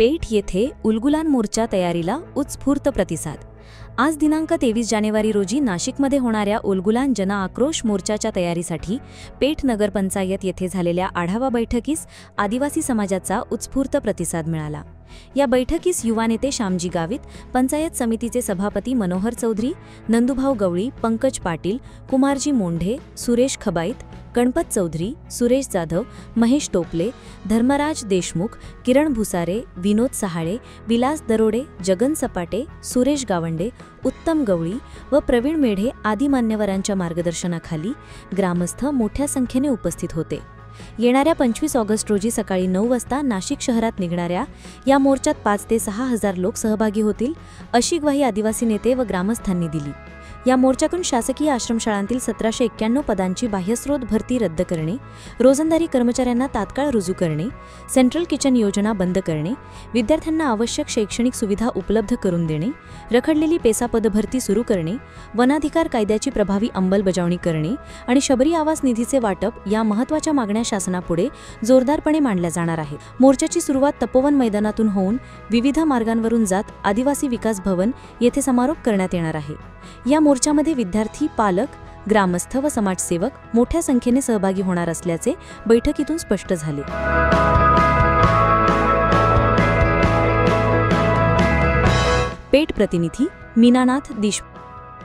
पेठ येथे उलगुलान मोर्चा तयारीला उत्स्फूर्त प्रतिसाद। आज दिनांक 23 जानेवारी रोजी नाशिकमध्ये होणाऱ्या उलगुलान जन आक्रोश मोर्चाच्या तयारीसाठी पेठ नगरपंचायत येथे झालेल्या आढावा बैठकीस आदिवासी समाजाचा उत्स्फूर्त प्रतिसाद मिळाला। या बैठकीस युवा नेते श्यामजी गावित, पंचायत समितीचे सभापती मनोहर चौधरी, नंदुभाऊ गवळी, पंकज पाटील, कुमारजी मोंढे, सुरेश खबाईत, गणपत चौधरी, सुरेश जाधव, महेश टोपले, धर्मराज देशमुख, किरण भुसारे, विनोद सहाळे, विलास दरोडे, जगन सपाटे, सुरेश गावंडे, उत्तम गवळी व प्रवीण मेढे आदी मान्यवरांच्या मार्गदर्शनाखाली ग्रामस्थ मोठ्या संख्येने उपस्थित होते। येणाऱ्या 25 ऑगस्ट रोजी सकाळी 9 वाजता नाशिक शहरात निघणाऱ्या या मोर्चात 5 ते 6 हजार लोक सहभागी होतील, अशी ग्वाही आदिवासी नेते व ग्रामस्थांनी दिली। या मोर्चातून शासकीय आश्रमशाळांतील 1791 पदांची बाह्यस्रोत भरती रद्द करणे, रोजंदारी कर्मचाऱ्यांना तात्काळ रुजू करणे, सेंट्रल किचन योजना बंद करणे, विद्यार्थ्यांना आवश्यक शैक्षणिक सुविधा उपलब्ध करून देणे, रखडलेली पेसा पदभरती सुरू करणे, वनाधिकार कायद्याची प्रभावी अंमलबजावणी करणे आणि शबरी आवास निधीचे वाटप या महत्त्वाच्या मागण्या शासनापुढे जोरदारपणे मांडल्या जाणार आहेत। मोर्चाची सुरुवात तपोवन मैदानातून होऊन विविध मार्गांवरून जात आदिवासी विकास भवन येथे समारोप करण्यात येणार आहे। या मोर्चामध्ये विद्यार्थी, पालक, ग्रामस्थ व समाजसेवक मोठ्या संख्येने सहभागी होणार असल्याचे बैठकीतून स्पष्ट झाले। पेठ प्रतिनिधी मीनानाथ देशमुख।